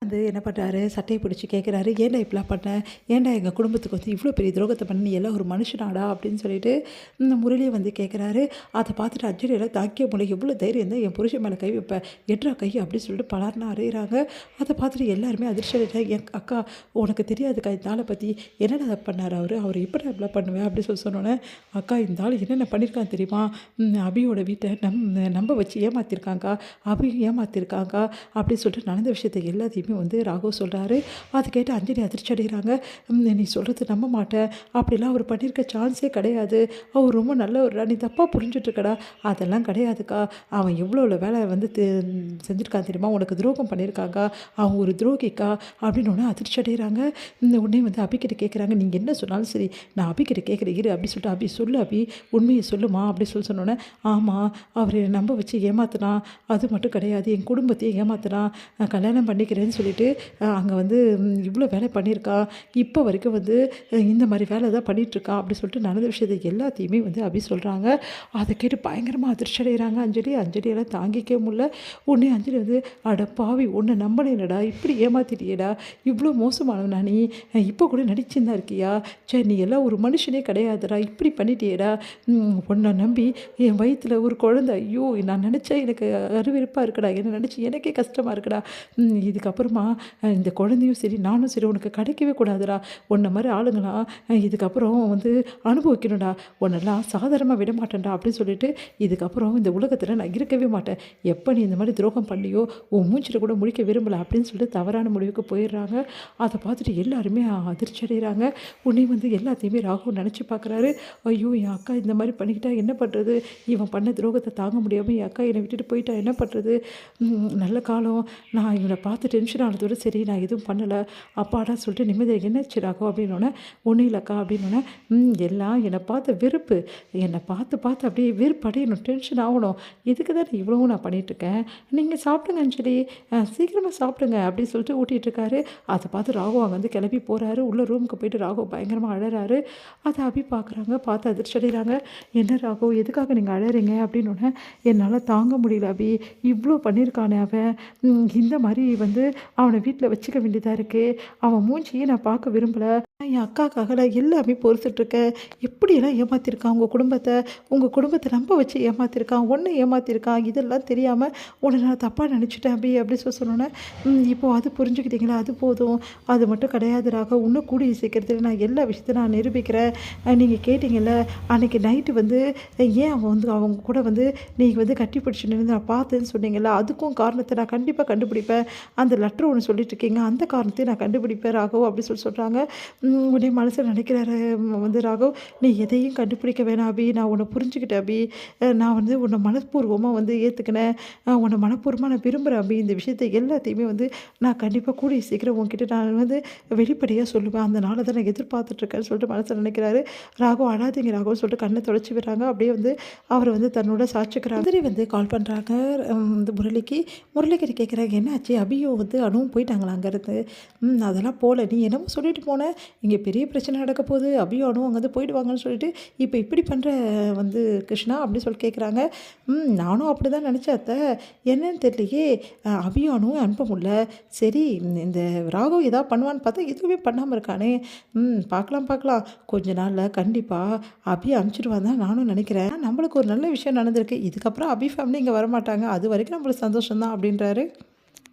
வந்து என்ன பண்ணுறாரு, சட்டையை பிடிச்சி கேட்குறாரு, "ஏன்டா இப்படிலாம் பண்ண? ஏன்டா எங்கள் குடும்பத்துக்கு வந்து இவ்வளோ பெரிய துரோகத்தை பண்ண? நீ எல்லாம் ஒரு மனுஷனாடா?" அப்படின்னு சொல்லிட்டு இந்த முரளியை வந்து கேட்குறாரு. அதை பார்த்துட்டு அஞ்சலியெல்லாம் தாங்கிக்க முடியல. "எவ்வளோ தைரியம் தான் என் புருஷன் மேலே கை வைப்ப? எட்றா கை" அப்படின்னு சொல்லிட்டு பலார்னு அறையிறாங்க. அதை பார்த்துட்டு எல்லாருமே அதிர்ச்சி அடைறாங்க. "என் அக்கா, உனக்கு தெரியாதுக்கா இந்த ஆளை பற்றி. என்னடா அதை பண்ணார் அவரு? அவர் எப்படி இப்படிலாம் பண்ணுவேன்?" அப்படின்னு சொன்னோன்னே, "அக்கா, இந்த ஆள் என்னென்ன பண்ணியிருக்கான் தெரியுமா? அபியோட வீட்டை நம்ப வச்சு ஏமாத்திருக்காங்க்கா. அபியும் ஏமாத்திருக்காங்க்கா" அப்படின்னு சொல்லிட்டு நடந்த விஷயத்தை எல்லாத்தையுமே வந்து ராகவ் சொல்கிறாரு. அது கேட்டு அஞ்சலி அதிர்ச்சி அடைகிறாங்க. "நீ சொல்கிறது நம்ப மாட்டேன். அப்படிலாம் அவர் பண்ணியிருக்க சான்ஸே கிடையாது. அவர் ரொம்ப நல்லவர்டா. நீ தப்பாக புரிஞ்சுட்ருக்கடா." "அதெல்லாம் கிடையாதுக்கா. அவன் எவ்வளோ வேலை வந்து செஞ்சுருக்கான் தெரியுமா? உனக்கு துரோகம் பண்ணியிருக்காங்க. அவன் ஒரு துரோகிக்கா." அப்படின்னு ஒன்று அதிர்ச்சி அடைகிறாங்க. உடனே வந்து அபிக்கிட்ட கேட்குறாங்க, "நீங்கள் என்ன சொன்னாலும் சரி, நான் அபிக்கிட்ட கேட்குறேன் இரு" அப்படின்னு சொல்லிட்டு, "அபி சொல்லு அபி, உண்மையை சொல்லுமா" அப்படின்னு சொன்னோன்னே, "ஆமாம், அவர் நம்ப வச்சு ஏமாத்தினான். அது மட்டும் கிடையாது, என் குடும்பத்தையும் ஏமாத்தினான். கல்யாணம் பண்ணிக்கிறேன்னு சொல்லிட்டு அங்கே வந்து இவ்வளோ வேலை பண்ணியிருக்கான். இப்போ வரைக்கும் வந்து இந்த மாதிரி வேலை தான் பண்ணிகிட்ருக்கான்." அப்படி சொல்லிட்டு நடந்த விஷயத்தை எல்லாத்தையுமே வந்து அபி சொல்கிறாங்க. அதை கேட்டு பயங்கரமாக அதிர்ச்சி அடைகிறாங்க அஞ்சலியெல்லாம் தாங்கிக்கவே முடியல. உடனே அஞ்சலி வந்து, "அட பாவி, உன்னை நம்பினேடா, இப்படி ஏமாத்திட்டியேடா, இவ்வளோ மோசமானவனா நீ? இப்போ கூட நடிச்சுன்னு தான் இருக்கியா? சரி, நீ எல்லாம் ஒரு மனுஷனே கிடையாதுடா, இப்படி பண்ணிட்டியேடா. உன்னை நம்பி என் வயிற்றில் ஒரு குழந்தை, ஐயோ நான் நினச்சா எனக்கு அருவருப்பாக இருக்குடா, என்னை நினச்சி எனக்கே கஷ்டமாக இருக்குடா. இதுக்கப்புறமா இந்த குழந்தையும் சரி நானும் சரி உனக்கு கிடைக்கவே கூடாதுடா. உன்னை மாதிரி ஆளுங்களாம் இதுக்கப்புறம் வந்து அனுபவிக்கணும்டா. உன்னெல்லாம் சாதாரணமாக விட மாட்டேன்டா" அப்படின்னு சொல்லிட்டு, "இதுக்கப்புறம் இந்த உலகத்தில் நான் இருக்கவே மாட்டேன். எப்போ நீ இந்த மாதிரி துரோகம் பண்ணியோ, உன் மூஞ்சில் கூட முழிக்க விரும்பலை" அப்படின்னு சொல்லிட்டு தவறான முடிவுக்கு போயிடுறாங்க. அதை பார்த்துட்டு எல்லாருமே அதிர்ச்சி அடைகிறாங்க. உடனே வந்து எல்லாத்தையுமே ராகு நினச்சி பார்க்குறாரு. "ஐயோ, என் அக்கா இந்த மாதிரி பண்ணிக்கிட்டா என்ன பண்ணுறது? இவன் பண்ண துரோகத்தை தாங்க முடியாமல் என் அக்கா என்னை விட்டுட்டு போயிட்டா என்ன பண்ணுறது? நல்ல காலம், நான் இவனை பார்த்து டென்ஷன் ஆனதோட சரி, நான் எதுவும் பண்ணலை. அப்பாடா சொல்லிட்டு நிம்மதியாக என்னாச்சு ராகு?" அப்படின்னோடனே, "ஒன்றும் இல்லைக்கா" அப்படின்னோடனே, எல்லாம் என்னை பார்த்த வெறுப்பு. என்னை பார்த்து பார்த்து அப்படியே வெறுப்படையணும், டென்ஷன் ஆகணும். இதுக்கு தானே இவ்வளவும் நான் பண்ணிகிட்ருக்கேன். நீங்கள் சாப்பிடுங்க அஞ்சலி, சீக்கிரமாக சாப்பிடுங்க" அப்படின்னு சொல்லிட்டு ஊட்டிகிட்ருக்காரு. அதை பார்த்து ராகு அங்கே வந்து கிளம்பி போகிறாரு. உள்ள ரூமுக்கு போயிட்டு ராகு பயங்கரமாக அழறாரு. அதை அபி பார்க்குறாங்க. பார்த்து அதிர்ச்சி அடைகிறாங்க. "என்ன ராகு, எதுக்காக நீங்கள் அழறீங்க?" அப்படின்னோடனே, "என்னால் தாங்க முடியல அபி, இவ்வளோ பண்ணியிருக்கானே அவன். இந்த மாதிரி வந்து அவனை வீட்டில் வச்சுக்க வேண்டியதாக இருக்குது. அவன் மூஞ்சியே நான் பார்க்க விரும்பலை. என் அக்காக்காக நான் எல்லாமே பொறுத்துட்ருக்கேன். எப்படியெல்லாம் ஏமாற்றிருக்கான் உங்கள் குடும்பத்தை நம்ப வச்சு ஏமாற்றிருக்கான், ஒன்றை ஏமாற்றிருக்கான். இதெல்லாம் தெரியாமல் உன்னை நான் தப்பாக நினச்சிட்டேன் அபி" அப்படி சொன்னோன்னே, "இப்போது அது புரிஞ்சுக்கிட்டீங்களா? அது போதும். அது மட்டும் கிடையாது ராகவ், இன்னும் கூடிய சீக்கிரத்தில் நான் எல்லா விஷயத்தையும் நான் நிரூபிக்கிறேன். நீங்கள் கேட்டிங்கல்ல அன்றைக்கி நைட்டு வந்து ஏன் அவன் வந்து அவங்க கூட வந்து நீங்கள் வந்து கட்டி பிடிச்சி நின்று நான் பார்த்தேன்னு சொன்னீங்கல்ல, அதுக்கும் காரணத்தை நான் கண்டிப்பாக கண்டுபிடிப்பேன். அந்த லெட்டர் ஒன்று சொல்லிட்டு இருக்கீங்க, அந்த காரணத்தையும் நான் கண்டுபிடிப்பேன் ராகவ்" அப்படி சொல்கிறாங்க. உடனே மனசில் நினைக்கிறாரு வந்து ராகவ், "நீ எதையும் கண்டுபிடிக்க வேணாம் அபி, நான் உன்னை புரிஞ்சுக்கிட்டேன் அபி. நான் வந்து உன்னை மனப்பூர்வமாக வந்து ஏற்றுக்கினேன். உன்னை மனப்பூர்வமாக நான் விரும்புகிறேன் அபி. இந்த விஷயத்தை எல்லாத்தையுமே வந்து நான் கண்டிப்பாக கூடிய சீக்கிரம் உன்கிட்ட நான் வந்து வெளிப்படையாக சொல்லுவேன். அந்த நாளை தான் நான் எதிர்பார்த்துட்ருக்கேன்னு" சொல்லிட்டு மனசில் நினைக்கிறாரு. ராகவ், "அழாதீங்க ராகவ்" சொல்லிட்டு கண்ணை தொடச்சி விடுறாங்க. அப்படியே வந்து அவரை வந்து தன்னோட சாட்சிக்கிறாங்க. மதுரை வந்து கால் பண்ணுறாங்க இந்த முரளிக்கிட்ட கேட்குறாங்க, "என்னாச்சு? அபியும் வந்து அணுவும் போயிட்டாங்களா அங்கேருந்து?" "அதெல்லாம் போகல. நீ என்னமோ சொல்லிட்டு போன, இங்கே பெரிய பிரச்சனை நடக்க போகுது, அபியும் அணுவும் அங்கேருந்து போயிடுவாங்கன்னு சொல்லிட்டு இப்போ இப்படி பண்ணுற வந்து கிருஷ்ணா" அப்படின்னு சொல்லி கேட்குறாங்க. நானும் அப்படி தான் நினச்சேன் அத்தை, என்னன்னு தெரியலையே, அபியும் அணுவும் அனுப்ப முடியல. சரி, இந்த ராகவ் ஏதாவது பண்ணுவான்னு பார்த்தா எதுவுமே பண்ணாமல் இருக்கானே. பார்க்கலாம், கொஞ்ச நாளில் கண்டிப்பாக அபியை அனுப்பிச்சிடுவான் தான் நானும் நினைக்கிறேன். நம்மளுக்கு ஒரு நல்ல விஷயம் நடந்திருக்கு. இதுக்கப்புறம் அபி ஃபேமிலி இங்கே வரமாட்டாங்க. அது வரைக்கும் நம்மளுக்கு சந்தோஷம் தான்" அப்படின்றாரு.